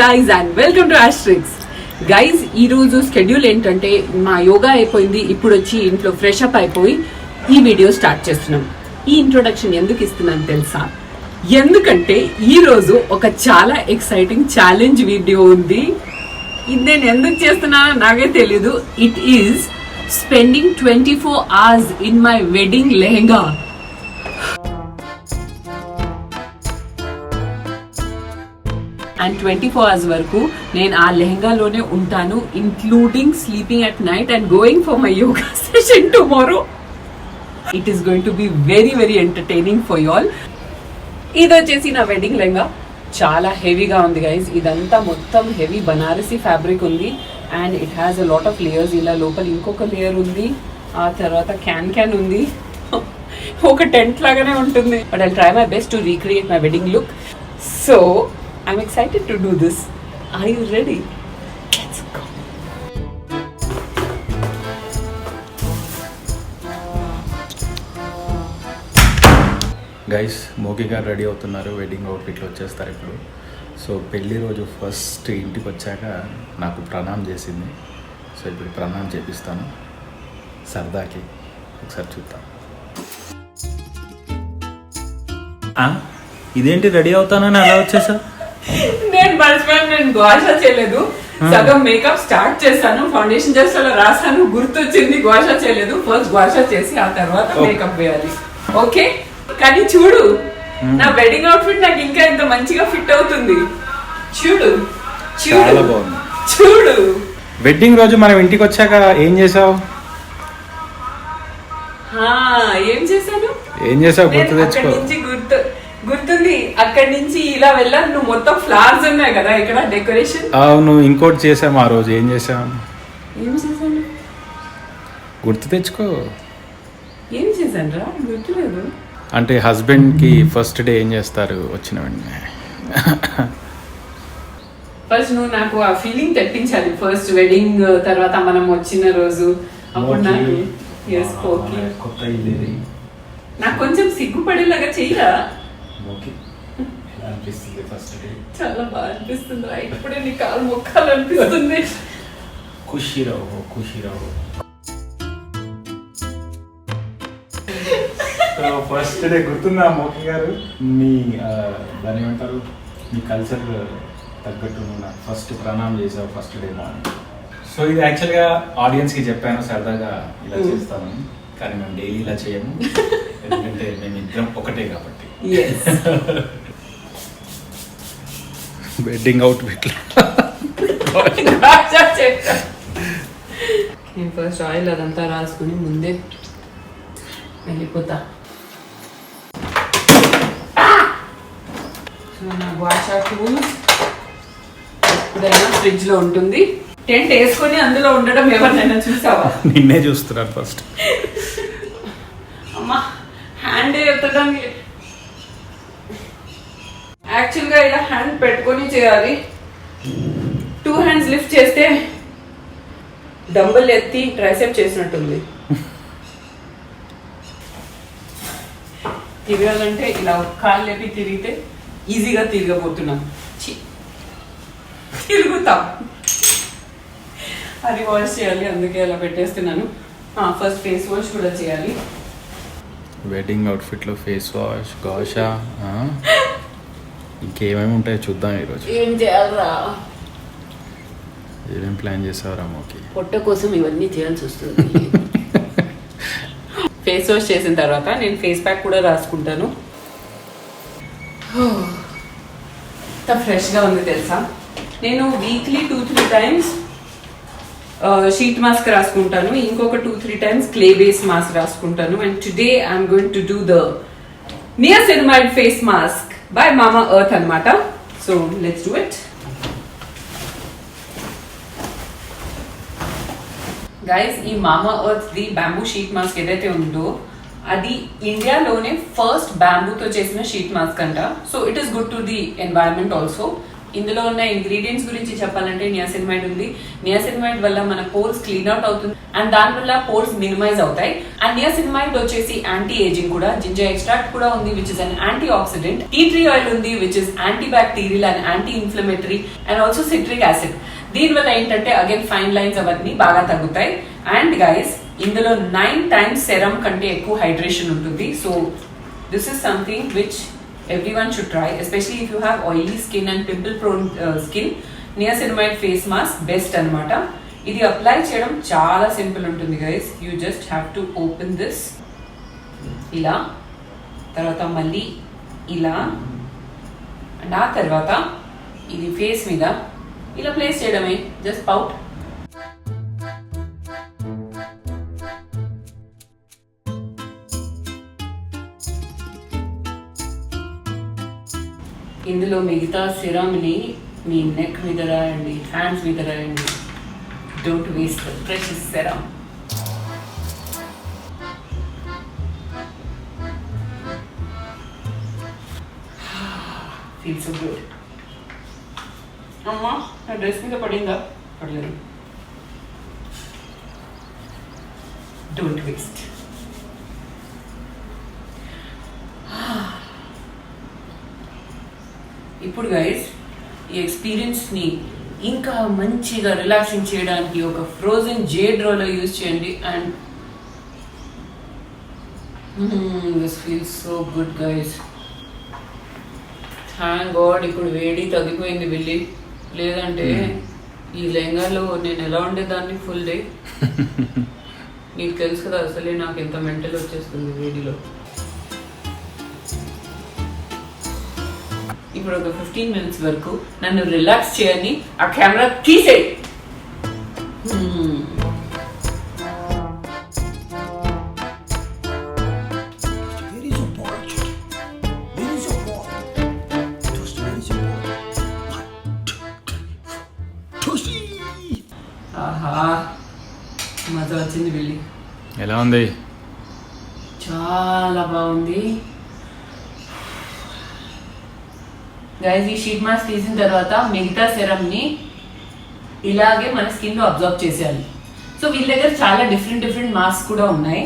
guys and welcome to Asterix. Guys ఈ రోజు schedule ఏంటంటే మా యోగా అయిపోయింది, ఇప్పుడు వచ్చి ఇంట్లో ఫ్రెష్ అప్ అయిపోయి ఈ వీడియో స్టార్ట్ చేస్తున్నాం. ఈ ఇంట్రొడక్షన్ ఎందుకు ఇస్తున్నాను తెలుసా? ఎందుకంటే ఈ రోజు ఒక చాలా ఎక్సైటింగ్ ఛాలెంజ్ వీడియో ఉంది. ఇది నేను ఎందుకు చేస్తున్నానో నాకే తెలీదు. It is spending 24 hours in my wedding lehenga. And 24 hours వరకు నేను ఆ లెహంగాలోనే ఉంటాను, including sleeping at night and going for my yoga session tomorrow. It is going to be very very entertaining for you all. ఇది వచ్చేసి నా వెడ్డింగ్ లెహంగా చాలా హెవీగా ఉంది గైజ్. ఇదంతా మొత్తం హెవీ బనారసి ఫ్యాబ్రిక్ ఉంది and it has a lot of layers. ఇలా లోపల ఇంకొక లేయర్ ఉంది, ఆ తర్వాత క్యాన్ ఉంది, ఒక టెంట్ లాగానే ఉంటుంది. But I try my best to recreate my wedding look. So I'm excited to do this. Are you ready? Let's go. Guys, Moki గారు రెడీ అవుతున్నారు, వెడ్డింగ్ అవుట్ఫిట్లో వచ్చేస్తారు ఇప్పుడు. సో పెళ్లి రోజు ఫస్ట్ ఇంటికి వచ్చాక నాకు ప్రణామం చేసింది. సో ఇప్పుడు ప్రణామం చేపిస్తాను సరదాకి. ఒకసారి చూద్దాం. ఇదేంటి రెడీ అవుతానని అలా వచ్చేసా? నేను మర్చిపోయాను, నేను గ్వాషా చేయలేదు. సగం మేకప్ స్టార్ట్ చేస్తాను, ఫౌండేషన్ చేసి అలా రాస్తాను, గుర్తొచ్చింది గ్వాషా చేయలేదు. ఫస్ట్ గ్వాషా చేసి ఆ తర్వాత మేకప్ వేయాలి. ఓకే, కానీ చూడు నా వెడ్డింగ్ అవుట్ఫిట్ నాకు ఇంకా ఎంత మంచిగా ఫిట్ అవుతుంది. చూడు చూడు చూడు. వెడ్డింగ్ రోజు మనం ఇంటికి వచ్చాక ఏం చేసావు? ఏం చేసావు గుర్తు తెచ్చుకో. గుర్తుంది, అక్కడి నుంచి ఇలా వెళ్ళాను. నువ్వు మొత్తం ఫ్లవర్స్ ఉన్నాయి కదా ఇక్కడ డెకరేషన్. అవును, ఇంకోటి చేసాం ఆ రోజు. ఏం చేసాం? గుర్తు తెచ్చుకో. ఏం చేశాను రా, గుర్తులేదు. అంటే హస్బెండ్ కి ఫస్ట్ డే ఏం చేస్తారు వచ్చిన వెంటనే? ఫస్ట్ నువ్వు నాకు ఆ ఫీలింగ్ తెప్పించాలి. ఫస్ట్ వెడ్డింగ్ తర్వాత మనం వచ్చిన రోజు అప్పుడు నాకు నాకు కొంచెం సిగ్గుపడేలాగా చెయ్యరా? చాలా బాగా అనిపిస్తుంది. ఇప్పుడే నీ కాలు మొక్కాలు అనిపిస్తుంది. ఖుషీరావు. ఫస్ట్ డే గుర్తుందా మోకి గారు? మీ దాని ఏమంటారు, మీ కల్చర్ తగ్గట్టు నువ్వు నాకు ఫస్ట్ ప్రణామం చేసావు ఫస్ట్ డే మార్నింగ్. సో ఇది యాక్చువల్గా ఆడియన్స్కి చెప్పాను సరదాగా ఇలా చేస్తాను, కానీ మేము డైలీ ఇలా చేయము, ఎందుకంటే మేము ఇద్దరం ఒకటే కాబట్టి. వెడ్డింగ్ అవుట్ఫిట్ నేను ఫస్ట్ ఆయిల్ అదంతా రాసుకుని ముందే వెళ్ళిపోతా. సో నా వాషా టూల్స్ ఎప్పుడైనా ఫ్రిడ్జ్ లో ఉంటుంది. టెంట్ వేసుకొని అందులో ఉండడం ఎవరినైనా చూసావా? నిన్నే చూస్తున్నాను ఫస్ట్. అమ్మా హ్యాండ్ ఎత్తడానికి యాక్చువల్ గా ఇలా హ్యాండ్ పెట్టుకొని చేయాలి. 2 hands లిఫ్ట్ చేస్తే డంబుల్ ఎత్తి ట్రైసెప్ చేసినట్టుంది. తిరగాలంటే ఇలా కాళ్ళు లేపి తిరిగితే ఈజీగా తిరగబోతున్నాం. తిరుగుతాం. అది వాష్ చేయాలి, అందుకే అలా పెట్టేస్తున్నాను. ఫస్ట్ ఫేస్ వాష్ కూడా చేయాలి. వెడ్డింగ్ అవుట్ఫిట్లో ఫేస్ వాష్, గోషా, ఇంకేమేమి ఉంటాయో చూద్దాం ఈరోజు. ఏం చేయాలరా? ఏమేం ప్లాన్ చేసావురా మోకి? పొట్ట కోసం ఇవన్నీ చేయాల్సి వస్తుంది. ఫేస్ వాష్ చేసిన తర్వాత నేను ఫేస్ ప్యాక్ కూడా రాసుకుంటాను. ఎంత ఫ్రెష్గా ఉంది తెలుసా? నేను వీక్లీ 2-3 times షీట్ మాస్క్ రాసుకుంటాను, ఇంకొక 2-3 times క్లే బేస్ మాస్క్ రాసుకుంటాను. And today I'm going to do the niacinamide face mask by మామా ఎర్త్ అన్నమాట. So let's do it. Guys, ఈ మామా earth the bamboo sheet mask ఏదైతే ఉందో అది ఇండియాలోనే ఫస్ట్ బ్యాంబూతో చేసిన షీట్ మాస్క్ అంట. So it is good to the environment also. ఇందులో ఉన్న ఇంగ్రీడియంట్స్ గురించి చెప్పాలంటే నియాసినమైడ్ ఉంది. నియాసినమైడ్ వల్ల మన పోర్స్ క్లీన్ అవుట్ అవుతుంది అండ్ దాని వల్ల పోర్స్ మినిమైజ్ అవుతాయి. అండ్ నియాసినమైడ్ వచ్చేసి యాంటీ ఏజింగ్ కూడా, జింజర్ ఎక్స్ట్రాక్ట్ కూడా ఉంది which is an antioxidant, tea tree oil ఉంది which is antibacterial and anti inflammatory and also citric acid. దీని వల్ల ఏంటంటే అగైన్ ఫైన్ లైన్స్ అవన్నీ బాగా తగ్గుతాయి. అండ్ గైస్ ఇందులో 9 times సెరం కంటే ఎక్కువ హైడ్రేషన్ ఉంటుంది. So this is something which everyone should try, especially if you have oily skin and pimple prone skin. Niacinamide face mask best anamata. Idi apply cheyadam chaala simple untundi guys. You just have to open this ila, tarvata malli ila, and aa tarvata idi face meeda ila place cheyadame. Just pout. ఇందులో మిగతా సిరమ్ని మీ neck మీద రాయండి, hands మీద రాయండి. Don't waste the precious serum. Feel so good. అమ్మా నా dress మీద పడిందా? పడలేదు. Don't waste. ఇప్పుడు గైస్ ఈ ఎక్స్పీరియన్స్ని ఇంకా మంచిగా రిలాక్సింగ్ చేయడానికి ఒక ఫ్రోజన్ జేడ్ రోలర్ యూజ్ చేయండి. And this feels so good guys. Thank God ఇప్పుడు వేడి తగ్గిపోయింది వెళ్ళి, లేదంటే ఈ లెహంగాలో నేను ఎలా ఉండేదాన్ని ఫుల్ డే. నీకు తెలుసు కదా అసలే నాకు ఎంత మెంటల్ వచ్చేస్తుంది వేడిలో. ఇప్పుడు ఒక 15 minutes వరకు నన్ను రిలాక్స్ చేయని ఆ కెమెరా తీసేయి. ఆహా మజా వచ్చింది వెళ్ళి. ఎలా ఉంది? చాలా బాగుంది గైస్. ఈ షీట్ మాస్క్ తీసిన తర్వాత మిగతా సెరమ్ని ఇలాగే మన స్కిన్ లో అబ్జర్వ్ చేసేయాలి. సో వీళ్ళ దగ్గర చాలా డిఫరెంట్ మాస్క్ కూడా ఉన్నాయి.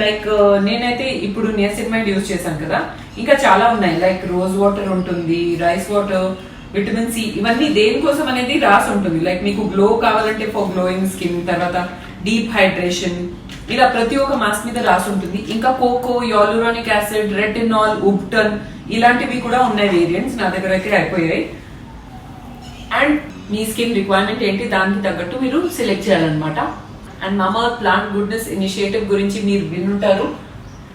లైక్ నేనైతే ఇప్పుడు నియాసినమైడ్ యూజ్ చేశాను కదా, ఇంకా చాలా ఉన్నాయి. లైక్ రోజ్ వాటర్ ఉంటుంది, రైస్ వాటర్, విటమిన్ సి, ఇవన్నీ దేనికోసం అనేది రాసి ఉంటుంది. లైక్ మీకు గ్లో కావాలంటే ఫర్ గ్లోయింగ్ స్కిన్, తర్వాత డీప్ హైడ్రేషన్, ఇలా ప్రతి ఒక్క మాస్క్ మీద రాసి ఉంటుంది. ఇంకా కోకో, యాలురానిక్ యాసిడ్, రెటినాల్, ఉబ్టన్ ఇలాంటివి కూడా ఉన్నాయి వేరియంట్స్. నా దగ్గర అయితే అయిపోయాయి. అండ్ మీ స్కిన్ రిక్వైర్మెంట్ ఏంటి దానికి తగ్గట్టు మీరు సెలెక్ట్ చేయాలన్నమాట. అండ్ మామా ప్లాంట్ గుడ్నెస్ ఇనిషియేటివ్ గురించి మీరు వినుంటారు.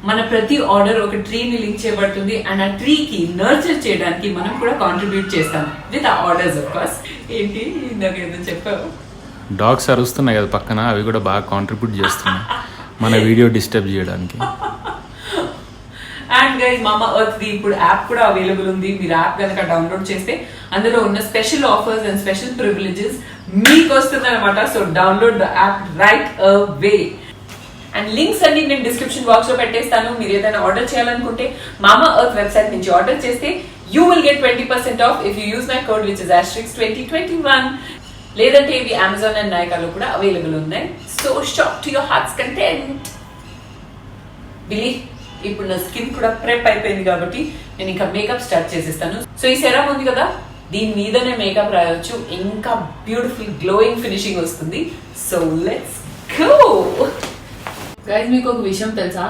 మన ప్రతి ఆర్డర్ ఒక ట్రీని లింక్ చేయబడుతుంది అండ్ ఆ ట్రీకి నర్చర్ చేయడానికి మనం కూడా కాంట్రిబ్యూట్ చేస్తాం విత్ ఆ ఆర్డర్స్. ఆఫ్ కోర్స్ ఏంటి ఇందాక ఏదో చెప్పావు, డాగ్స్ అరుస్తున్నాయి కదా పక్కన, అవి కూడా బాగా కాంట్రిబ్యూట్ చేస్తున్నాయి మన వీడియో డిస్టర్బ్ చేయడానికి. అండ్ గైస్ మామా ఎర్త్ ది ఇప్పుడు యాప్ కూడా అవైలబుల్ ఉంది. మీరు యాప్ కనుక డౌన్లోడ్ చేస్తే అందులో ఉన్న special offers and special privileges మీకు వస్తుంది అనమాట. So download the app right away. And links అన్ని నేను డిస్క్రిప్షన్ బాక్స్ లో పెట్టేస్తాను. మీరు ఏదైనా ఆర్డర్ చేయాలనుకుంటే మామా ఎర్త్ వెబ్సైట్ నుంచి ఆర్డర్ చేస్తే you will get 20% of if you use my code which is *2021. లేదంటే ఇవి అమెజాన్ అండ్ నైకాలో కూడా అవైలబుల్ ఉన్నాయి. So shop to your hearts content. Believe ఇప్పుడు నా స్కిన్ కూడా ప్రెప్ అయిపోయింది కాబట్టి నేను ఇంకా మేకప్ స్టార్ట్ చేసేస్తాను. సో ఈ సెరమ్ ఉంది కదా, దీని మీదనే మేకప్ రాయొచ్చు, ఇంకా బ్యూటిఫుల్ గ్లోయింగ్ ఫినిషింగ్ వస్తుంది. So let's go guys. మీకు ఒక విషయం తెలుసా,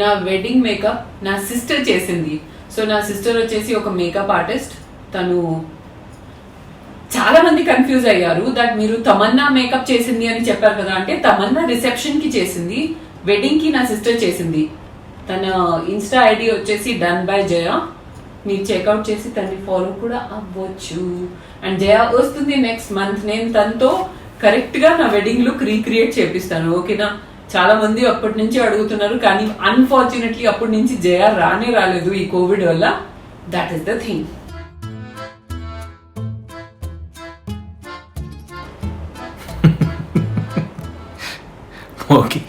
నా వెడ్డింగ్ మేకప్ నా సిస్టర్ చేసింది. సో నా సిస్టర్ వచ్చేసి ఒక మేకప్ ఆర్టిస్ట్. తను చాలా మంది కన్ఫ్యూజ్ అయ్యారు దట్ మీరు తమన్నా మేకప్ చేసింది అని చెప్పారు కదా. అంటే తమన్నా రిసెప్షన్ కి చేసింది, వెడ్డింగ్ కి నా సిస్టర్ చేసింది. తన ఇన్స్టా ఐడి వచ్చేసి డన్ బై జయ. మీరు చెక్అవుట్ చేసి తనని ఫాలో కూడా అవ్వచ్చు. అండ్ జయ వస్తుంది నెక్స్ట్ మంత్. నేను తనతో కరెక్ట్ గా నా వెడ్డింగ్ లుక్ రీక్రియేట్ చేపిస్తాను, ఓకేనా? చాలా మంది అప్పటి నుంచి అడుగుతున్నారు, కానీ అన్ఫార్చునేట్లీ అప్పటి నుంచి జయ రాలేదు ఈ కోవిడ్ వల్ల. That is the thing. Okay,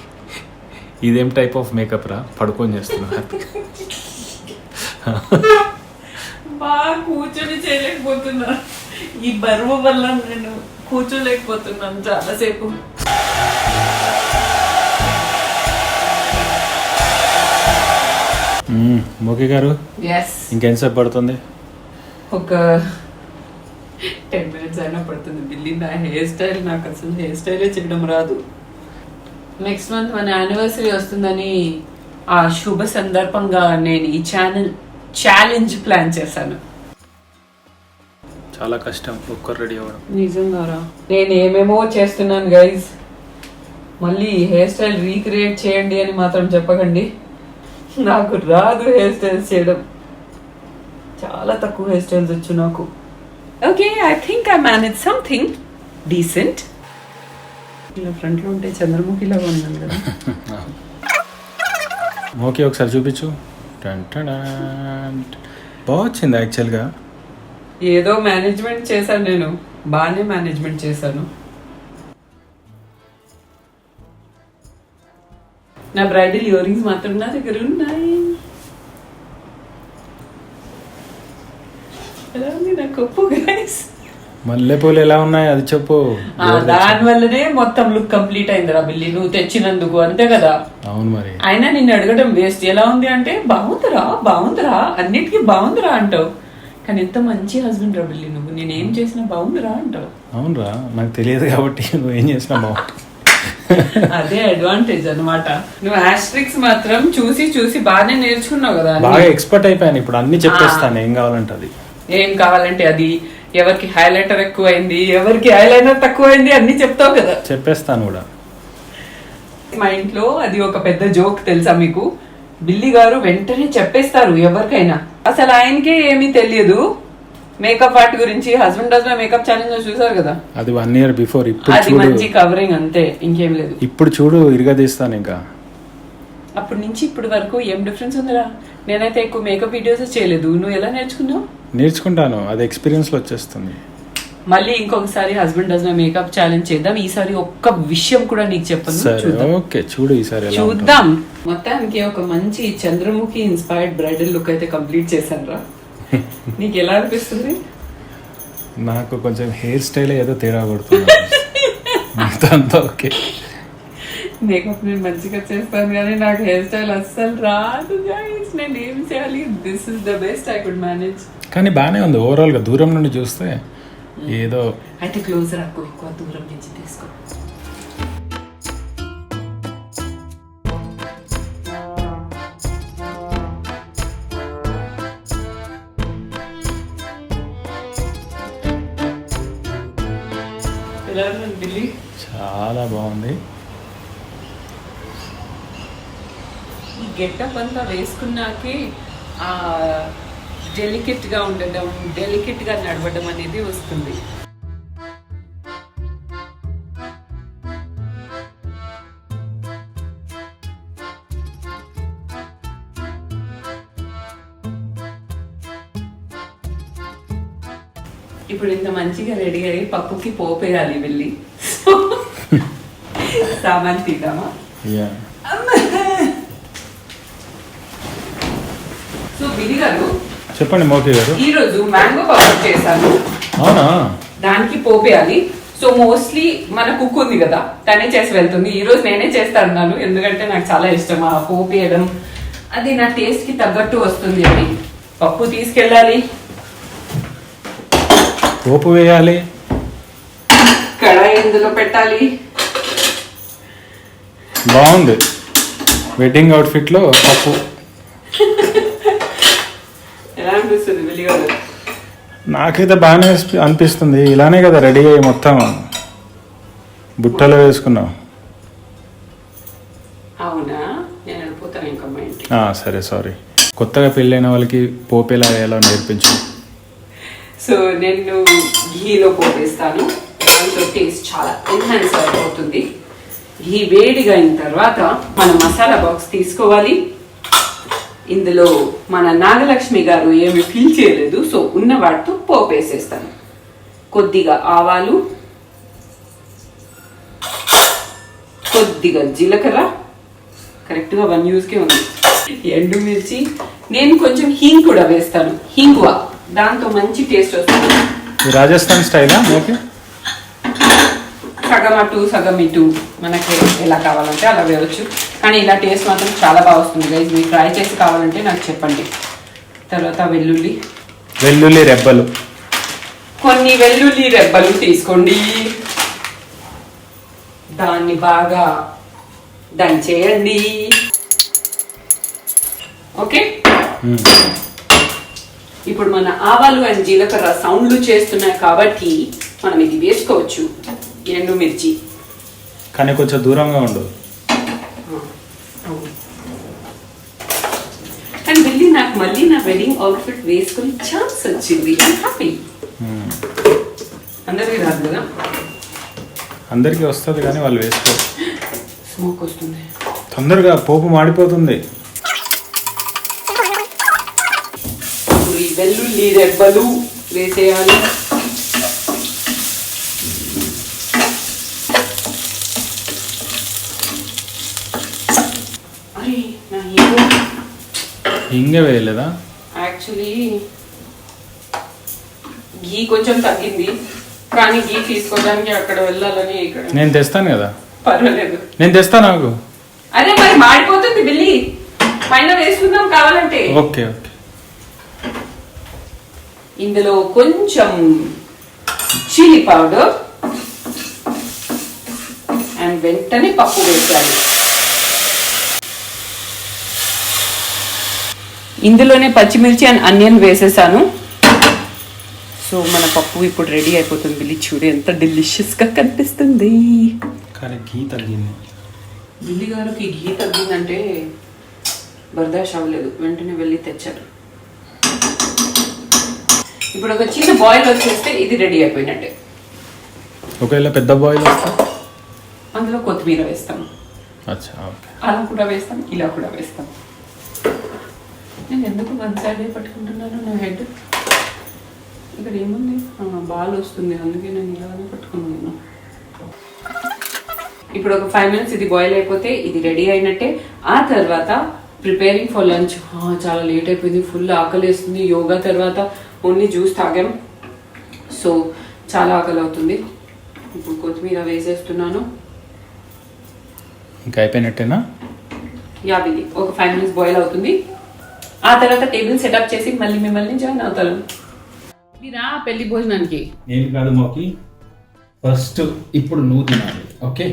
ఇదేం టైప్ ఆఫ్ మేకప్ రా? పడుకొని చేస్తున్నా. బాగా కూర్చొని చేయలేకపోతున్నా. ఈ బరువు వల్ల నేను కూర్చోలేకపోతున్నాను చాలాసేపు. మోకి గారు ఎస్, ఇంకెంతసేపు పడుతుంది? ఒక 10 minutes అయినా పడుతుంది. బిల్లి, నా హెయిర్ స్టైల్, నాకు అసలు హెయిర్ స్టైలే చేయడం రాదు. నెక్స్ట్ మంత్ మన యానివర్సరీ వస్తుందని ఆ శుభ సందర్భంగా నేను ఈ ఛాలెంజ్ ప్లాన్ చేశాను. చాలా కష్టం ఒక్కరు రెడీ అవ్వడం. నిజంగారా, నేను ఏమేమో చేస్తున్నాను గైజ్. మళ్ళీ హెయిర్ స్టైల్ రీక్రియేట్ చేయండి అని మాత్రం చెప్పకండి. నాకు రాదు హెయిర్ స్టైల్స్ చేయడం. చాలా తక్కువ హెయిర్ స్టైల్స్ వచ్చు నాకు. Okay, I think I manage something decent. ఇలా ఫ్రంట్లో ఉంటే చంద్రముఖిలాగా ఉన్నాను కదా. మోకి ఒకసారి చూపించు. బాగా వచ్చింది యాక్చువల్గా. ఏదో మేనేజ్మెంట్ చేశాను నేను, బాగానే మేనేజ్మెంట్ చేశాను. నా బ్రైడల్ ఇయర్ రింగ్స్ మాత్రం నా దగ్గర ఉన్నాయి. ఎలా ఉంది నా కొప్పు గైస్? మల్లెపూలు ఎలా ఉన్నాయి అది చెప్పు. దాని వల్లనే మొత్తం లుక్ కంప్లీట్ అయింది రా బిల్లి, నువ్వు తెచ్చినందుకు, అంతే కదా. అవును మరి. అయినా నిన్ను అడగడం వేస్ట్. ఎలా ఉంది అంటే బాగుందిరా అన్నిటికీ బాగుందిరా అంటావు, కానీ ఎంత మంచి హస్బెండ్ రా బిల్లి నువ్వు. నేనేం చేసినా బాగుందిరా అంటావు. అవునరా, నాకు తెలియదు కాబట్టి నువ్వు ఏం చేసినా బాగుంటుంది. అదే అడ్వాంటేజ్ అన్నమాట. నువ్వు ఆస్ట్రిక్స్ మాత్రం చూసి చూసి బాగానే నేర్చుకున్నావు కదా. బాగా ఎక్స్పర్ట్ అయిపోయాను ఇప్పుడు, అన్ని చెప్పేస్తాను ఏం కావాలంటే అది. ఏం కావాలంటే అది, ఎవరికి హైలైటర్ ఎక్కువైంది, ఎవరికి ఐలైనర్ తక్కువైంది, అన్ని చెప్తావు కదా. చెప్పేస్తాను కూడా. మా ఇంట్లో అది ఒక పెద్ద జోక్ తెలుసా మీకు? బిల్లి గారు వెంటనే చెప్పేస్తారు ఎవరికైనా. అసలు ఆయనకే ఏమీ తెలియదు మేకప్ ఆర్ట్ గురించి. హస్బెండ్ హస్బెండ్ మేకప్ ఛాలెంజ్ చూసారు కదా, అది 1 year బిఫోర్. ఇప్పుడు అది మంచి కవరింగ్ అంతే, ఇంకేం లేదు. ఇప్పుడు చూడు ఇరగదీస్తాను ఇంకా. అప్పటి నుంచి ఇప్పటి వరకు ఏం డిఫరెన్స్ ఉందిరా? నేనైతే ఎక్కువ మేకప్ వీడియోస్ చేయలేదు. నువ్వు ఎలా నేర్చుకున్నావు? నేర్చుకుంటాను, అది ఎక్స్పీరియన్స్ లో వచ్చేస్తుంది. మళ్ళీ ఇంకొకసారి హస్బెండ్ హస్బెండ్ మేకప్ ఛాలెంజ్ చేద్దాం. ఈసారి ఒక్క విషయం కూడా నీకు చెప్పను. ఓకే, చూడు ఈసారి చూద్దాం. మొత్తానికి ఒక మంచి చంద్రముఖి ఇన్స్పైర్డ్ బ్రైడల్ లుక్ అయితే కంప్లీట్ చేశాను రా. నీకు ఎలా అనిపిస్తుంది? నాకు కొంచెం హెయిర్ స్టైల్ ఏదో తేడా కొడుతుంది. అంతా ఓకే. మేకప్ నేను మంచిగా చేస్తాను కానీ నాకు హెయిర్ స్టైల్ అస్సలు రాదు గైస్. నేను ఏం చేయాలి? This is the best I could manage. కానీ బాగానే ఉంది ఓవరాల్ గా, దూరం నుండి చూస్తే ఏదో. అయితే క్లోజర్ అక్కువ, ఎక్కువ దూరం నుంచి తీసుకో. ఎలా ఉంది బిల్లి? చాలా బాగుంది. ఈ గెటప్ అంతా వేసుకున్నాకే ఆ డెలికేట్ గా ఉండడం, డెలికేట్ గా నడవడం అనేది వస్తుంది. ఇప్పుడు ఇంత మంచిగా రెడీ అయ్యి పప్పుకి పోపేయాలి వెళ్ళి. సామాన్ తీద్దామా? సో బిల్లి గారు చెప్పండి మోకి గారు. ఈ రోజు మ్యాంగో పౌడర్ చేశాను. అవునా? దానికి పోపేయాలి. సో మోస్ట్లీ మన కుక్ ఉంది కదా, తనే చేసి వెళ్తుంది. ఈ రోజు నేనే చేస్తాను, ఎందుకంటే నాకు చాలా ఇష్టం ఆ పోపేయడం. అది నా టేస్ట్ కి తగ్గట్టు వస్తుంది అని. పప్పు తీసుకెళ్ళాలి, పోపు వేయాలి, కడాయి ఇందులో పెట్టాలి. బాగుంది. వెడ్డింగ్ అవుట్ఫిట్ లో పప్పు. ఎలా అనిపిస్తుంది బిల్లి గారు? నాకైతే బాగానే అనిపిస్తుంది. ఇలానే కదా రెడీ అయ్యి మొత్తం బుట్టలో వేసుకున్నాం. అవునా? నేను వెళ్ళిపోతాను ఇంకా మా ఇంటికి. సరే, సారీ. కొత్తగా పెళ్ళైన వాళ్ళకి పోపు ఎలా వేయాలో నేర్పించు. సో నేను ఘీలో పోపేస్తాను. దాంతో టేస్ట్ చాలా ఎన్హాన్స్ అయిపోతుంది. ఘీ వేడిగా అయిన తర్వాత మనం మసాలా బాక్స్ తీసుకోవాలి. ఇందులో మన నాగలక్ష్మి గారు ఏమి ఫిల్ చేయలేదు, సో ఉన్న వాటితో పోపేసేస్తాను. కొద్దిగా ఆవాలు, కొద్దిగా జీలకర్ర, కరెక్ట్గా 1 యూజ్కే ఉంది. ఎండుమిర్చి, నేను కొంచెం హింగ్ కూడా వేస్తాను. హింగువ, దాంతో మంచి టేస్ట్ వస్తుంది. రాజస్థాన్ స్టైలా ఓకే. సగం అటు సగం ఇటు మనకి ఎలా కావాలంటే అలా వేయవచ్చు. కానీ ఇలా టేస్ట్ మాత్రం చాలా బాగా వస్తుంది గైజ్. మీరు ట్రై చేసి కావాలంటే నాకు చెప్పండి. తర్వాత వెల్లుల్లి రెబ్బలు, కొన్ని వెల్లుల్లి రెబ్బలు తీసుకోండి. దాన్ని బాగా దంచేయండి. ఓకే, ఇప్పుడు మన ఆవాలు అండ్ జీలకర్ర సౌండ్లు చేస్తున్నాయి కాబట్టి మనం ఇది వేసుకోవచ్చు. ఎండుమిర్చి కానీ కొంచెం దూరంగా ఉండు. అండ్ వెళ్ళి నాకు మళ్ళీ నా వెడ్డింగ్ అవుట్ఫిట్ వేసుకుని ఛాన్స్ వచ్చింది. హ్యాపీ. అందరికీ రాదు కదా. అందరికీ వస్తుంది కానీ వాళ్ళు వేసుకో. స్మోక్ వస్తుంది, తొందరగా పోపు మాడిపోతుంది. ఇప్పుడు ఈ వెల్లుల్లి రెబ్బలు వేసేయాలి. అరే నా హీరో ఇంగే వేయలేదా? యాక్చువల్లీ ఘీ కొంచెం తగ్గింది, కానీ ఘీ తీసుకోవడానికి అక్కడ వెళ్ళాలని ఇక్కడ. నేను తెస్తాను కదా. పర్వాలేదు, నేను తెస్తాను నాకు. అదే మరి మాడిపోతుంది బిల్లి. పైన వేసుకుందాం కావాలంటే. Okay okay. ఇందులో కొంచెం చిల్లీ పౌడర్ అండ్ వెంటనే పప్పు వేసాలి. ఇందులోనే పచ్చిమిర్చి అండ్ ఆనియన్ వేసేసాను. సో మన పప్పు ఇప్పుడు రెడీ అయిపోతుంది. బిల్లి చూడు ఎంత డెలిషియస్ గా కనిపిస్తుంది. కానీ ఘీ తగ్గింది. బిల్లి గారికి ఘీ తగ్గిందంటే బర్దాష్ అవ్వలేదు, వెంటనే వెళ్ళి తెచ్చారు. ఇప్పుడు ఒక చిన్న బాయిల్ వచ్చేస్తే ఇది రెడీ అయిపోయినట్టే. ఒకవేళ పెద్ద బాయిల్ వస్తే అందులో కొత్తిమీర వేస్తాం. అచ్చా ఓకే. అలా కూడా వేస్తాం, ఇలా కూడా వేస్తాం. నేను ఎందుకు వన్ సైడే పట్టుకుంటున్నాను నా హెడ్. ఇక్కడ ఏముంది, బాల్ వస్తుంది, అందుకే నేను ఇలానే పట్టుకున్నాను. ఇప్పుడు ఒక 5 minutes ఇది బాయిల్ అయిపోతే ఇది రెడీ అయినట్టే. ఆ తర్వాత ప్రిపేరింగ్ ఫర్ లంచ్. చాలా లేట్ అయిపోయింది, ఫుల్ ఆకలి వేస్తుంది. యోగా తర్వాత ఓన్లీ జ్యూస్ తాగాం, సో చాలా ఆకలి అవుతుంది. ఇప్పుడు కొత్తిమీర వేసేస్తున్నాను. ఇంకా అయిపోయినట్టేనా? బిల్లి ఒక 5 minutes బాయిల్ అవుతుంది. ఆ తర్వాత టేబుల్ సెటప్ చేసి మళ్ళీ మిమ్మల్ని జాయిన్ అవుతాను. మీరా పెళ్లి భోజనానికి. నేను కాదు మోకి, ఫస్ట్ ఇప్పుడు నువ్వు తినాలి. ఓకే,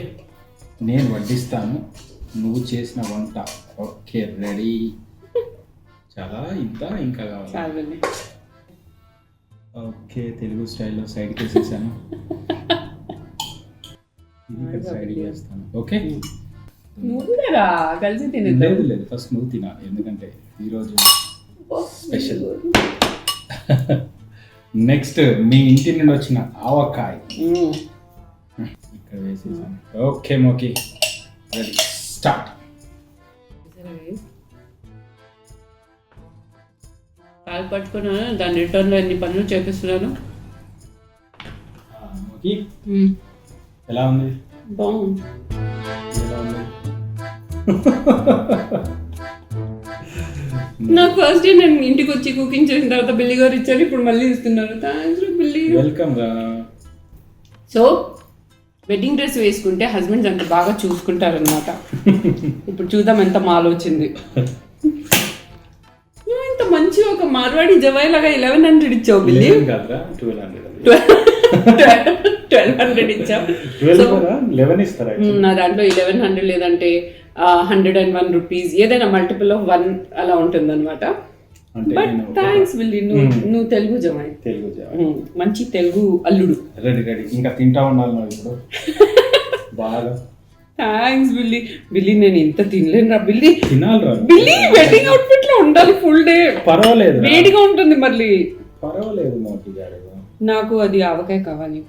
నేను వడ్డిస్తాను, నువ్వు చేసిన వంట. Okay ready? చాలా ఇంకా కావాలి. ఓకే, తెలుగు స్టైల్లో సైడ్కి వేసేసాను. ఇది సైడ్ చేస్తాను. ఓకే, నువ్వు కలిసి లేదు లేదు, ఫస్ట్ నువ్వు తినాలి, ఎందుకంటే ఈరోజు స్పెషల్. నెక్స్ట్ మీ ఇంటి నుండి వచ్చిన ఆవకాయ ఇక్కడ వేసేసాను. Okay Moki, ready, start. కాలు పట్టుకున్నాను, దాని రిటర్న్లో ఎన్ని పనులు చేపిస్తున్నాను. మోకి ఎలా ఉంది? బాగుంది. ఎలా ఉంది? నాకు ఫస్ట్ డే నేను ఇంటికి వచ్చి కుకింగ్ చేసిన తర్వాత బిల్లి గారు ఇచ్చారు, ఇప్పుడు మళ్ళీ ఇస్తున్నారు. థ్యాంక్స్ బిల్లి. వెల్కమ్ రా. సో వెడ్డింగ్ డ్రెస్ వేసుకుంటే హస్బెండ్స్ అంత బాగా చూసుకుంటారు అనమాట. ఇప్పుడు చూద్దాం ఎంత మాల్ వచ్చింది. ఇంత మంచి ఒక మార్వాడి జవాయి లాగా 1100 ఇచ్చావు బిల్లి. 1200 ఇచ్చావు. నా దాంట్లో 1100 లేదంటే 101 రూపీస్, ఏదైనా మల్టిపుల్ ఆఫ్ 1 అలా ఉంటుంది అనమాట. బట్ థ్యాంక్స్ బిల్లి, నువ్వు తెలుగు జమాయి, మంచి తెలుగు అల్లుడు. రెడీ రెడీ, ఇంకా తింటా ఉండాలి ఇప్పుడు బాగా. థ్యాంక్స్ బిల్లి. బిల్లి నేను ఇంత తినలేను రా బిల్లి. తినాలి బిల్లి, వెడ్డింగ్ అవుట్ఫిట్ లో ఉండాలి ఫుల్ డే. పర్వాలేదు, వేడిగా ఉంటుంది మళ్ళీ. పర్వాలేదు మోకి గారు, నాకు అది ఆవకాయ కావాలి.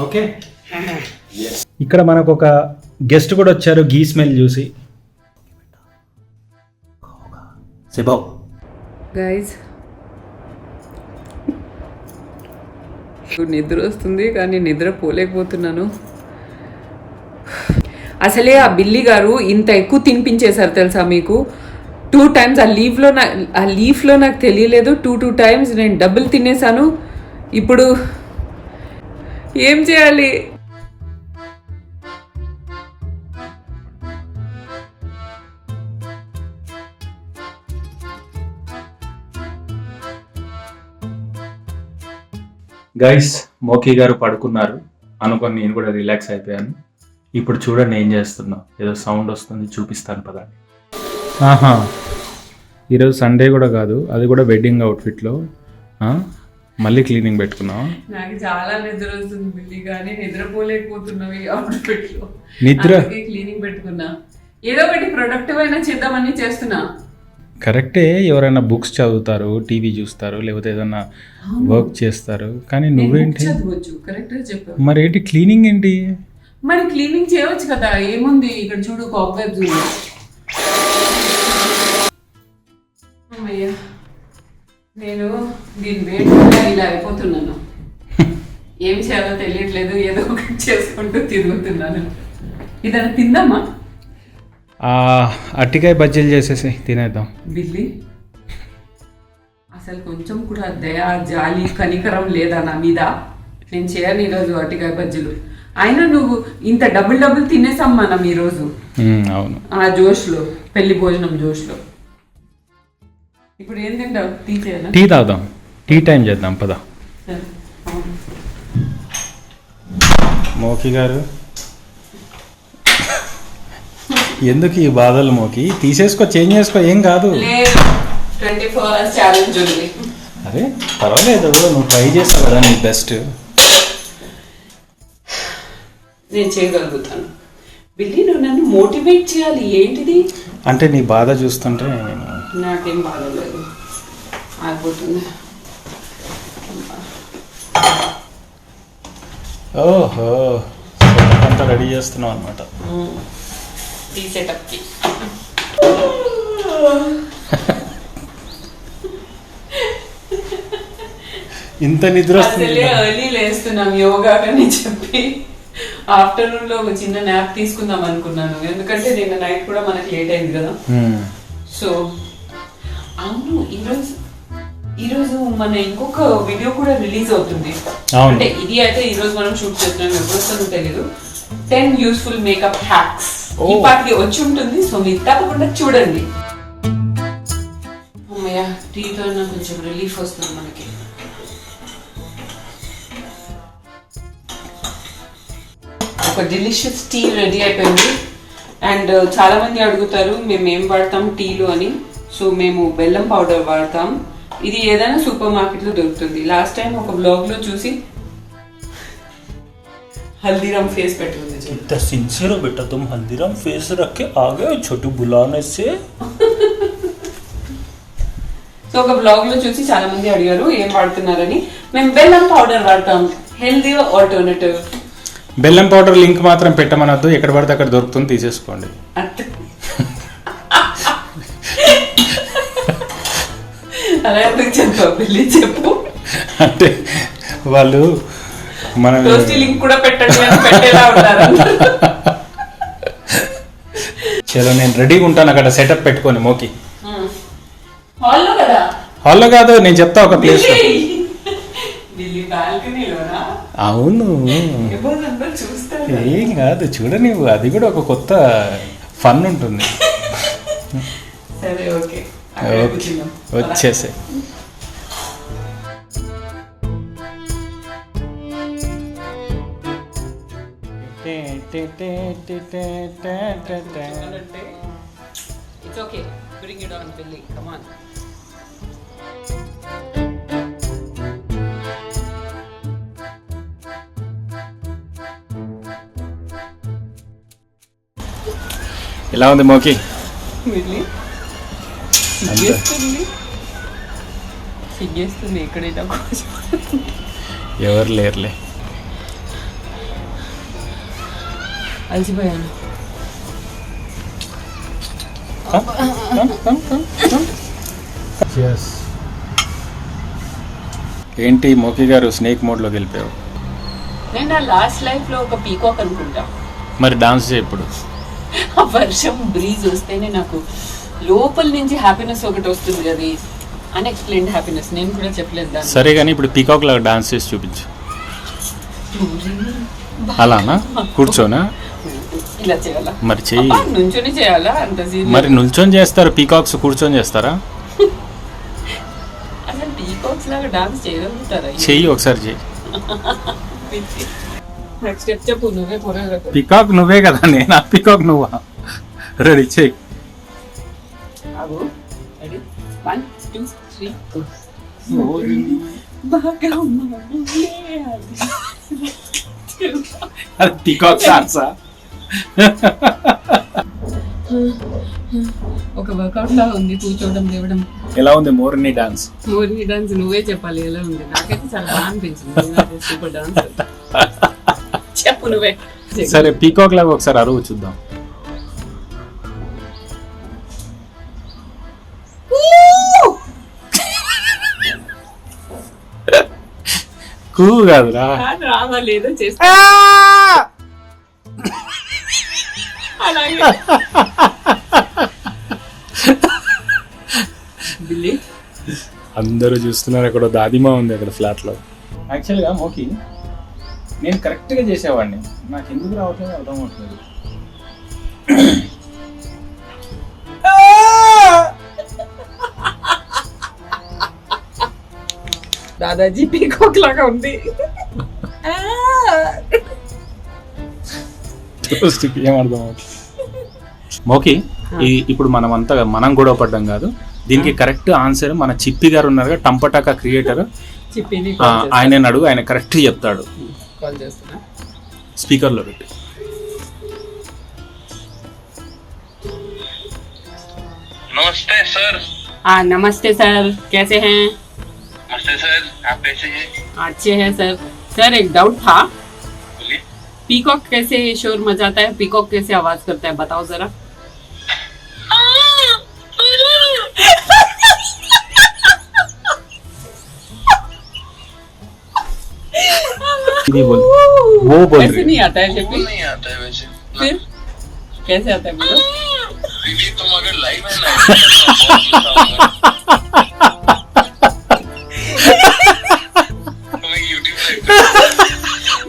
ఓకే, ఇక్కడ మనకు ఒక గెస్ట్ కూడా వచ్చారు ఘీ స్మెల్ చూసి. గైజ్ నిద్ర వస్తుంది కానీ నిద్ర పోలేకపోతున్నాను. అసలే ఆ బిల్లి గారు ఇంత ఎక్కువ తినిపించేశారు తెలుసా మీకు. 2 times ఆ లీఫ్లో నాకు తెలియలేదు. 2 times నేను డబ్బులు తినేసాను. ఇప్పుడు ఏం చేయాలి? గైస్, మోకీ గారు పడుకున్నారు అనుకొని నేను కూడా రిలాక్స్ అయిపోయాను. ఇప్పుడు చూడండి ఏం చేస్తున్నా. ఏదో సౌండ్ వస్తుంది, చూపిస్తాను పదండి. ఆహా, ఈరోజు సండే కూడా కాదు, అది కూడా వెడ్డింగ్ అవుట్ఫిట్లో. మళ్ళీ క్లీనింగ్ పెట్టుకున్నావా? నాకు చాలా నిద్ర వస్తుంది బిల్లి, కానీ నిద్రపోలేకపోతున్నావు ఈ అవుట్ఫిట్లో. క్లీనింగ్ పెట్టుకున్నా. ఏదో ఒకటి ప్రొడక్టివ్ అయినా చేద్దామని చేస్తున్నా. కరెక్టే, ఎవరైనా బుక్స్ చదువుతారు, టీవీ చూస్తారు, లేకపోతే ఏదైనా వర్క్ చేస్తారు. కానీ నువ్వేంటి చదవచ్చు? కరెక్ట్గా చెప్పావు. మరి ఏంటి క్లీనింగ్ ఏంటి? మరి క్లీనింగ్ చేయవచ్చు కదా, ఏముంది ఇక్కడ చూడు, కాక్వేర్ చూడు. అమ్మయ్యా, నేను దీని వేడిగా ఇలా అయిపోతున్నాను. ఏం చేయాలో తెలియట్లేదు, ఏదో ఒకటి చేసుకుంటూ తిరుగుతున్నాను. ఇదన్నా తిందామా? అట్టికాయ బజ్జీలు చేసేసి తినేద్దాం. బిల్లి, అసలు కొంచెం కూడా దయా, జాలి, కనికరం లేదా నా మీద? నేను చేయను ఈరోజు అట్టికాయ బజ్జీలు. అయినా నువ్వు ఇంత డబుల్ తినేసాం మనం ఈరోజు. అవును, ఆ జోష్లో, పెళ్లి భోజనం జోష్లో. ఇప్పుడు ఏం తింటావు? టీ చేయాలా? టీ తాగుదాం, టీ టైం చేద్దాం పద. మోకీ గారు, ఎందుకు ఈ బాధలు మోకి? తీసేసుకో, చేంజ్ చేసుకో, ఏం కాదు. 24 hours ఛాలెంజ్ ఉంది. అరే పర్వాలేదు, నువ్వు ట్రై చేస్తావు కదా, నీ బెస్ట్. నేను చేయగలుగుతాను. బిల్లి, నువ్వు నన్ను మోటివేట్ చేయాలి. ఏంటిది అంటే నీ బాధ చూస్తుంటే నాకేం బాధ లేదు, ఆగిపోతుంది. ఓహో, అంతా రెడీ చేస్తున్నావు అనమాట. టీ సెటప్కి ఇంత నిద్ర వస్తుంది. ఎర్లీ లేస్తున్నాం యోగా అని చెప్పి. ఆఫ్టర్నూన్ లో ఒక చిన్న నాప్ తీసుకుందాం అనుకున్నాను, ఎందుకంటే నిన్న నైట్ కూడా మనకి లేట్ అయింది కదా. సో అవును, ఈరోజు మన ఇంకొక వీడియో కూడా రిలీజ్ అవుతుంది. అంటే ఇది అయితే ఈ రోజు మనం షూట్ చేస్తున్నాం, ఎప్పుడు వస్తుందో తెలియదు. 10 యూస్ఫుల్ మేకప్ హ్యాక్స్ ఈ పాటికి వచ్చి ఉంటుంది. సో మీరు తప్పకుండా చూడండి. అమ్మయ్య, టీతో కొంచెం రిలీఫ్ వస్తుంది మనకి. ఒక డెలిషియస్ టీ రెడీ అయిపోయింది. అండ్ చాలా మంది అడుగుతారు మేము ఏం వాడతాం టీలు అని. సో మేము బెల్లం పౌడర్ వాడతాం. ఇది ఏదైనా సూపర్ మార్కెట్లో దొరుకుతుంది. లాస్ట్ టైం ఒక బ్లాగ్ లో చూసి हल्दीराम फेस पेट्టుంది. इतना सिंसियर हो बेटा तुम, हल्दीराम फेस रख के आ गए छोटू बुलाने से. సో ఒక బ్లాగ్ లో చూసి చాలా మంది అడిగారు ఏం వాడుతున్నారని. మేము బెల్లం పౌడర్ వాడతాం, హెల్దీ ఆల్టర్నేటివ్. బెల్లం పౌడర్ లింక్ మాత్రం పెట్టమనొద్దు, ఎక్కడ పడితే అక్కడ దొరుకుతుంది, తీసేసుకోండి. అలా ఎందుకు చెప్పు బిల్లి, చెప్పు. అంటే వాళ్ళు మన లింక్ కూడా పెట్టండి అని పెట్టేలా ఉంటారు. చలో నేను రెడీగా ఉంటాను అక్కడ సెటప్ పెట్టుకొని. మోకి హాల్లో కదా? హాల్లో కాదు, నేను చెప్తా ఒక ప్లేస్. అవును, ఏం కాదు, చూడ నువ్వు, అది కూడా ఒక కొత్త ఫన్ ఉంటుంది. వచ్చేసే. It's okay. Bring it on, Billy. Come on. ఎలా ఉంది మోకి? Billy. సిగ్గేస్తుంది ఎక్కడైనా. ఎవరు లేరులే, అలసిపోయాను. ఏంటి మోకీ గారు స్నేక్ మోడ్లోకి వెళ్ళిపోయావు? నేను నా లాస్ట్ లైఫ్లో ఒక పీకాక్ అనుకుంటా. మరి డాన్స్ చేయి ఇప్పుడు. ఆ వర్షం బ్రీజ్ వస్తేనే నాకు లోపల నుంచి హ్యాపీనెస్ ఒకటి వస్తుంది, అది అన్ఎక్స్ప్లెయిన్డ్ హ్యాపీనెస్. నేను కూడా చెప్పలేదు దాన్ని. సరే కానీ ఇప్పుడు పీకాక్ లాగా డాన్స్ చేసి చూపించు. అలానా? కూర్చోనా? ఇలా చేయాలా? మరి చెయ్యి. నుంచొని చేయాలా? అంత మరి నిల్చొని చేస్తారు, పీకాక్స్ కూర్చొని చేస్తారా? అసలు పీకాక్స్ లాగా డాన్స్ చేయగలుగుతారా? చెయ్యి ఒకసారి చెయ్యి. స్టెప్ చెప్పు, నువ్వే కొరియోగ్రాఫర్. పీకాక్ నువ్వే కదా, నేను పీకాక్ నువ్వా? రెడీ చెయ్యి. రెడీ 1 2 3 బాగా అది పీకాక్ డాన్సా? ఒక వర్కౌట్ లా ఉంది, కూర్చోవడం లేవడం. ఎలా ఉంది మోరిని డాన్స్? మోరిని డాన్స్ నువ్వే చెప్పాలి ఎలా ఉంది. నాకైతే చాలా బాగా అనిపించింది. Super dance. చెప్పు నువ్వే. సరే పీకాక్ లాగా ఒకసారి అరువు చూద్దాం. కూ కాదురా, రావాలేదో చేస్తా. అలాగే అందరూ చూస్తున్నారు. అక్కడ దాదిమా ఉంది అక్కడ ఫ్లాట్ లో. యాక్చువల్గా మోకి నేను కరెక్ట్ గా చేసేవాడిని, నాకు ఎందుకు రావట్లేదు అర్థం అవట్లేదు. దాదాజీ పీకాక్ లాగా ఉంది. ఏం అర్థం అవుతుంది మోకి? ఇప్పుడు మనం గొడవ పడ్డం కాదు, దీనికి కరెక్ట్ ఆన్సర్ మన చిప్పి గారు ఉన్నారు, టంపటాకా క్రియేటర్. ఆయన అడుగు, ఆయన కరెక్ట్ చెప్తాడు. స్పీకర్ లో పెట్టి. नमस्ते सर। नमस्ते सर, कैसे हैं? नमस्ते सर, आप कैसे हैं? अच्छे हैं सर। सर एक डाउट था, बोलिए। पीकॉक कैसे शोर मचाता है, पीकॉक कैसे आवाज करता है, बताओ जरा। वो बोल ऐसे नहीं आता है शिपी? नहीं आता है वैसे। फिर कैसे आता है बोलो? दीदी तुम अगर लाइव है ना तो मैं यूट्यूब लाइव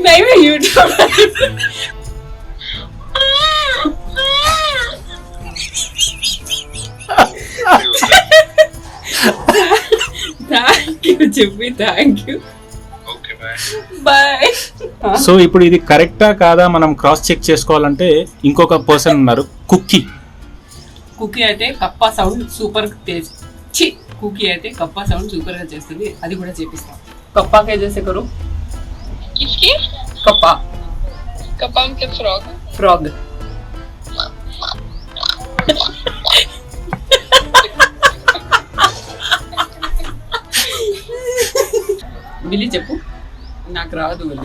नहीं, मैं YouTube thank you Chippi, thank you. Okay bye bye. So ఇప్పుడు ఇది కరెక్టా కాదా మనం క్రాస్ చెక్ చేసుకోవాలంటే ఇంకొక పర్సన్ ఉన్నారు, కుక్కీ. కుకీ అయితే కప్పా సౌండ్ సూపర్ తేజ్. చి కుకీ అయితే కప్పా సౌండ్ సూపర్ గా చేస్తుంది, అది కూడా చేపిస్తాం. కప్పా కే జైసే కరో. किसकी? కప్పా. कपा के फ्रॉग। ఫ్రాగ్. బిల్లి చెప్పు. నాకు రాదు బిల్లి.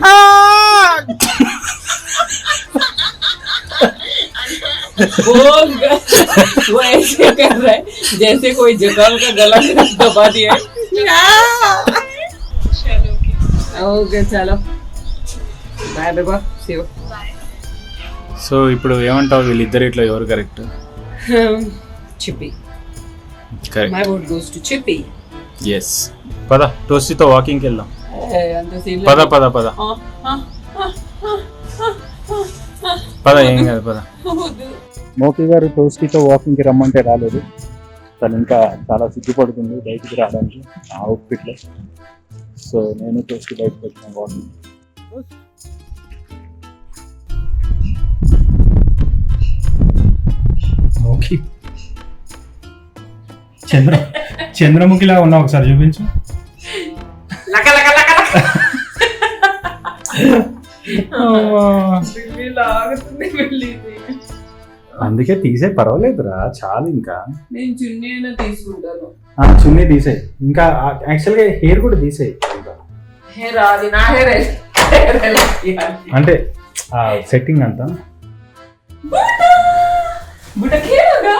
वो ऐसे कर रहा है जैसे कोई जकाल का गला दबा दिया है. चलो ओके चलो बाय बेबा, सी यू. సో ఇప్పుడు ఏమంటావు, వీళ్ళిద్దరిట్లో ఎవరు correct? Chippi. Correct. My vote goes to Chippi. Yes. పద టోస్టీతో వాకింగ్కి వెళ్దాం. అంత సీన్ పద పద పద పద, ఏం కాదు పద. మోకి గారు టోస్టీతో వాకింగ్కి రమ్మంటే రాలేదు, తను ఇంకా చాలా సిగ్గుపడుతుంది బయటికి రావడానికి ఆ అవుట్ఫిట్లో. సో నేను టోస్టీ బయటకు వచ్చాను వాకింగ్. మోకి చంద్రముఖిలా ఉన్నా, ఒకసారి చూపించు. అందుకే తీసే, పర్వాలేదురా చాలు. ఇంకా నేను చున్నీ అయినా తీసుకుంటాను. చున్నీ తీసేయి, ఇంకా యాక్చువల్గా హెయిర్ కూడా తీసేయి. హెయిర్ అది నా హెయిర్ అంటే సెట్టింగ్ అంతా. బుట్ట కేలుగా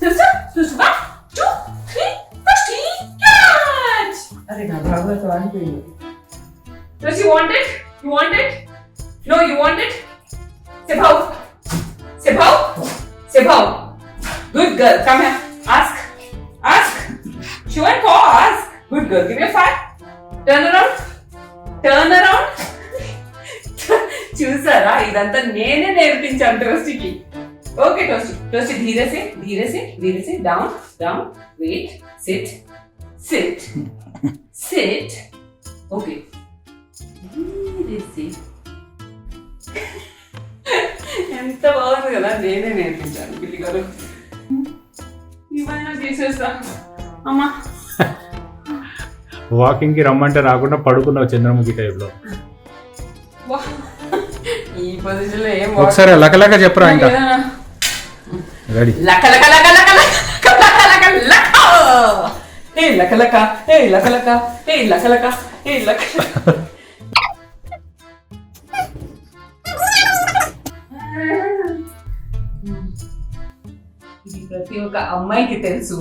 తెలుసా చూసువా 2 3 క్యాచ్. అరే నా బాగా కాలిపోయింది. Does you want it? You want it? No, you want it? Say how? Sibhao. Good girl. Come here. Ask. Ask. Show and pause. Good girl. Give me a 5. Turn around. Turn around. చూసారా ఇదంతా నేనే నేర్పించాను టోస్టీకి. Okay టోస్టీ. టోస్టీ धीरे से धीरे से धीरे से down down wait sit sit sit. Okay. धीरे से. ఎంత బాగుంది కదా, నేనే నేర్పించాను పిల్లి గారు. ఇవన్నీ తీసేస్తా అమ్మా. వాకింగ్ కి రమ్మంటే రాకుండా పడుకున్నావు చంద్రముఖి టైప్ లో. ఈ పొజిషన్ లో ఏం ఒకసారి లకలక చెప్పరా ఇంకా. రెడీ. లకలక లకలక లకలక లక. ఏ లకలక ఏ లకలక ఏ లకలక ఏ లకలక. ఇది ప్రతి ఒక్క అమ్మాయికి తెలుసు.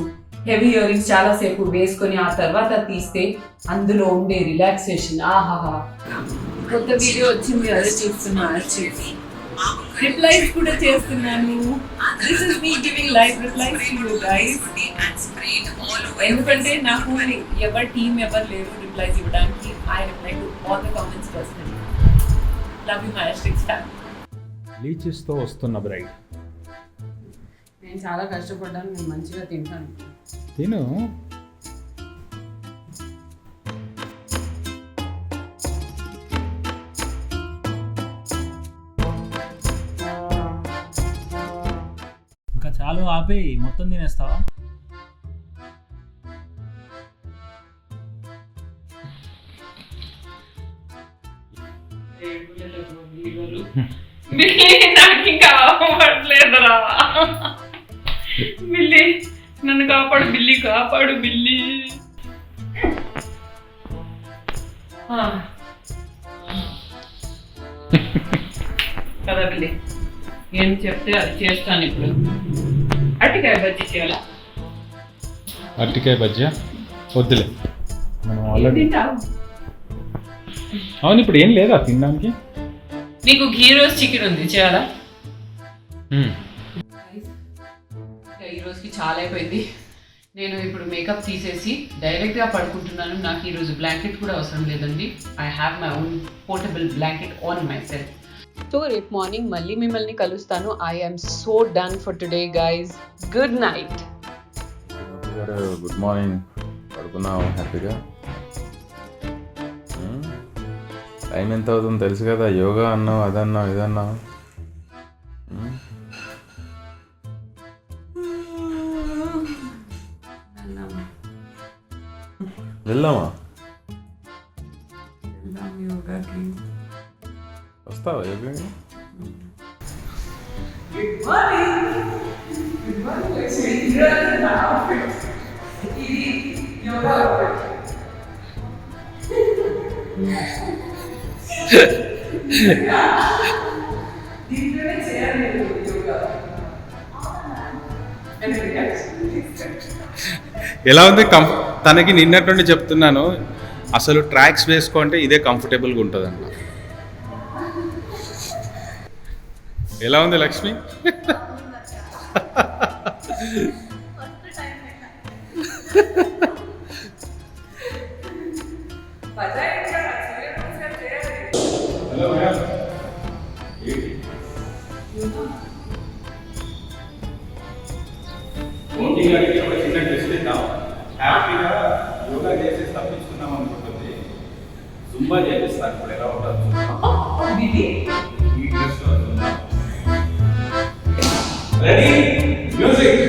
హెవీ ఇయరింగ్స్ చాలా సేపు వేసుకొని ఆ తర్వాత తీస్తే అందులో ఉండే రిలాక్సేషన్ ఆహాహా. కొత్త వీడియో వచ్చింది, అదే చూస్తున్నా. రిప్లైస్ కూడా చేస్తున్నాను. This is me giving live replies to you guys. ఎందుకంటే నాకు ఎవరి టీం ఎవరు లేరు రిప్లైస్ ఇవ్వడానికి. I reply to all the comments personally. Love you my hashtag fan. Leeches తో వస్తున్న బ్రైడ్. నేను చాలా కష్టపడ్డాను, నేను మంచిగా తింటాను. తిను. ఇంకా చాలు ఆపి, మొత్తం తినేస్తావా? నాకు ఇంకా అవ్వట్లేదురా. బిల్లి నన్ను కాపాడు, బిల్లి కాపాడు, బిల్లి. కదా బిల్లి, ఏం చెప్తే అది చేస్తాను. ఇప్పుడు అరటికాయ బజ్జీ చేయాలా? అరటికాయ బజ్జా వద్దులే, మనం ఆల్రెడీ. తింటావు? అవును, ఇప్పుడు ఏం లేదా తినడానికి? నీకు ఘీ రోజ్ చికెన్ ఉంది, చేయాలా? ఈ రోజుకి చాలా అయిపోయింది. నేను ఇప్పుడు మేకప్ తీసేసి డైరెక్ట్గా పడుకుంటున్నాను. నాకు ఈరోజు బ్లాంకెట్ కూడా అవసరం లేదండి. I have my own portable blanket on myself. So రేపు మార్నింగ్ మళ్ళీ మిమ్మల్ని కలుస్తాను. I am so done for today guys. Good night. Good morning. పడుకున్నావు హ్యాపీగా? టైం ఎంత అవుతుందో తెలుసు కదా. యోగా అన్నావు, అదన్నావు, ఇదన్నావు. వెళ్దామా? వస్తావా యోగాకి? ఎలా ఉంది? తనకి నిన్నటి నుండి చెప్తున్నాను, అసలు ట్రాక్స్ వేసుకుంటే ఇదే కంఫర్టబుల్గా ఉంటుంది అన్న. ఎలా ఉంది లక్ష్మి? హ్యాపీగా యోగా చేసేసి తప్పించుకున్నాం అనుకుంటుంది. జుంబా చేపిస్తాను ఇప్పుడు. ఎలా ఉంటుంది? Ready, music.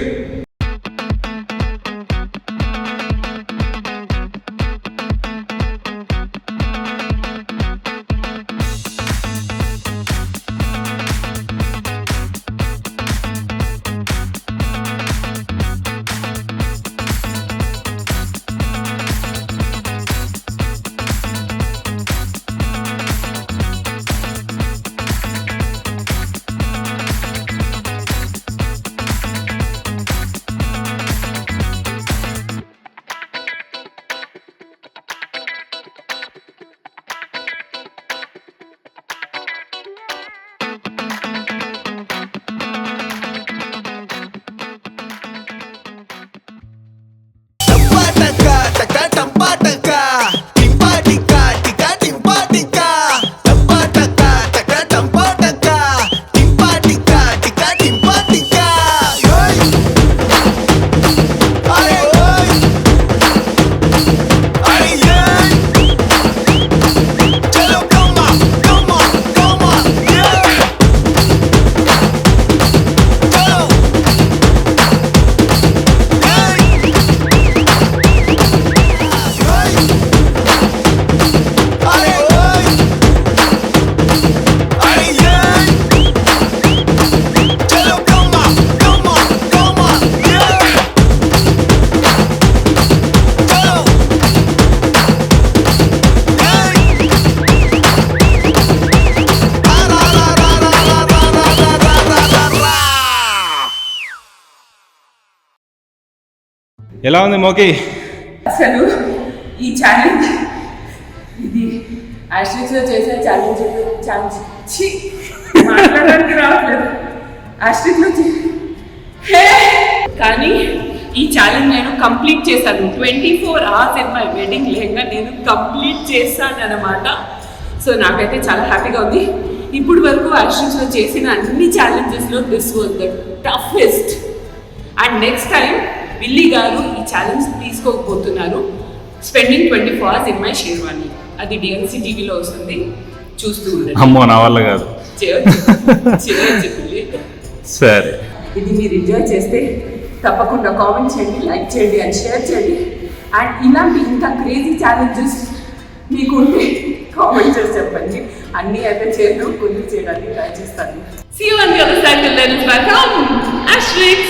ఎలా ఉంది మోకి? అసలు ఈ ఛాలెంజ్ ఇది ఆస్ట్రిక్స్ లో చేసే ఛాలెంజ్ మాట్లాడడానికి రావట్లేదు. ఆస్ట్రిక్ లో కానీ ఈ ఛాలెంజ్ నేను కంప్లీట్ చేశాను. 24 hours in my wedding lehenga నేను కంప్లీట్ చేశాను అనమాట. సో నాకైతే చాలా హ్యాపీగా ఉంది. ఇప్పుడు వరకు ఆస్ట్రిక్స్ లో చేసిన అన్ని ఛాలెంజెస్ లో this was the toughest. And next time Willy గారు ఈ ఛాలెంజ్ తీసుకోకపోతున్నారు. Spending 24 hours in my sherwani. అది డిఎన్సీ టీవీలో వస్తుంది, చూస్తూ ఉండండి. అమ్మో నా వల్ల కాదు. చేయొచ్చు విల్లీ. సరే, ఇది మీరు ఎంజాయ్ చేస్తే తప్పకుండా కామెంట్ చేయండి, లైక్ చేయండి అండ్ షేర్ చేయండి. అండ్ ఇలాంటి ఇంకా క్రేజీ ఛాలెంజెస్ మీకు ఉంటే కామెంట్ చేసి చెప్పండి. అన్నీ అయితే చేయడం, కొన్ని చేయడానికి ట్రై చేస్తాను. See you on the other side till then. It's back home. Asterix.